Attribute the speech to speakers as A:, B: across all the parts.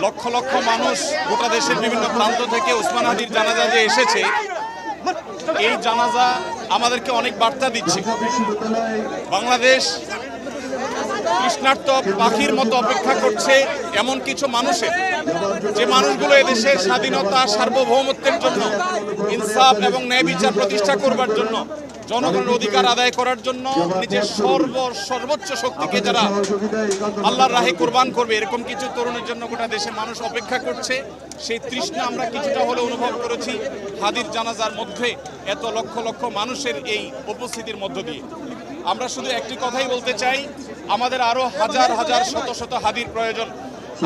A: লক্ষ লক্ষ মানুষ গোটা দেশের বিভিন্ন প্রান্ত থেকে ওসমান হাদির জানাজা যে এসেছে, এই জানাজা আমাদেরকে অনেক বার্তা দিচ্ছে। বাংলাদেশ তৃষ্ণার্ত পাখির মতো অপেক্ষা করছে এমন কিছু মানুষের, যে মানুষগুলো এদেশের স্বাধীনতা সার্বভৌমত্বের জন্য, ইনসাফ এবং ন্যায় বিচার প্রতিষ্ঠা করবার জন্য, জনগণের অধিকার আদায় করার জন্য নিজের সর্বোচ্চ শক্তিকে যারা আল্লাহর রাহে কোরবান করবে, এরকম কিছু তরুণের জন্য গোটা দেশের মানুষ অপেক্ষা করছে। সেই তৃষ্ণা আমরা কিছুটা হলে অনুভব করেছি হাদির জানাজার মধ্যে, এত লক্ষ লক্ষ মানুষের এই উপস্থিতির মধ্য দিয়ে। আমরা শুধু একটি কথাই বলতে চাই, আমাদের আরো হাজার হাজার শত শত হাদির প্রয়োজন,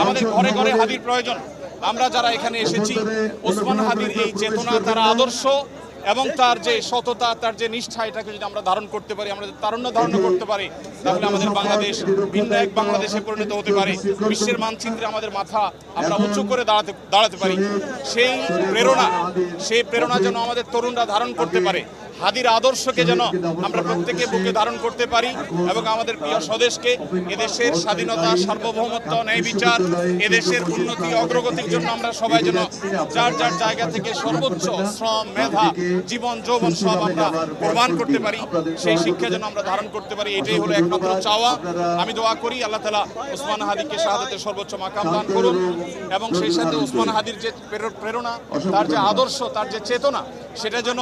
A: আমাদের ঘরে ঘরে হাদির প্রয়োজন। আমরা যারা এখানে এসেছি, ওসমান হাদির এই চেতনা, তার আদর্শ এবং তার যে সততা, তার যে নিষ্ঠা, এটাকে যদি আমরা ধারণ করতে পারি, আমরা যদি তারুণ্য ধারণ করতে পারি, তাহলে আমাদের বাংলাদেশ ভিন্ন এক বাংলাদেশে পরিণত হতে পারে। বিশ্বের মানচিত্রে আমাদের মাথা আমরা উঁচু করে দাঁড়াতে পারি। সেই প্রেরণা যেন আমাদের তরুণরা ধারণ করতে পারে। হাদির আদর্শকে যেন আমরা প্রত্যেকে বুকে ধারণ করতে পারি এবং আমাদের প্রিয় স্বদেশকে, এদেশের স্বাধীনতা, সার্বভৌমত্ব, ন্যায় বিচার, এদেশের উন্নতি অগ্রগতির জন্য আমরা সবাই যেন যার যার জায়গা থেকে সর্বোচ্চ শ্রম, মেধা, জীবন, যৌবন সব আমরা প্রমাণ করতে পারি। সেই শিক্ষা যেন আমরা ধারণ করতে পারি, এটাই হলো একমাত্র চাওয়া। আমি দোয়া করি আল্লাহ তাআলা ওসমান হাদিকে শাহাদাতের সর্বোচ্চ মাকাম দান করুন এবং সেই সাথে ওসমান হাদির যে প্রেরণা, তার যে আদর্শ, তার যে চেতনা, সেটা যেন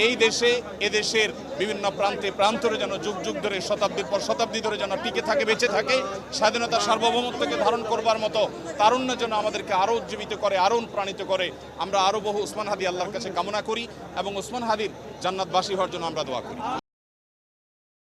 A: এই দেশে, এদেশের বিভিন্ন প্রান্তে প্রান্তরে যেন যুগ যুগ ধরে, শতাব্দীর পর শতাব্দী ধরে যেন টিকে থাকে, বেঁচে থাকে। স্বাধীনতা সার্বভৌমত্বকে ধারণ করবার মতো তারুণ্য যেন আমাদেরকে আরও উজ্জীবিত করে, আরও অনুপ্রাণিত করে। আমরা আরও বহু ওসমান হাদি আল্লাহর কাছে কামনা করি এবং ওসমান হাদির জান্নাতবাসী হওয়ার জন্য আমরা দোয়া করি।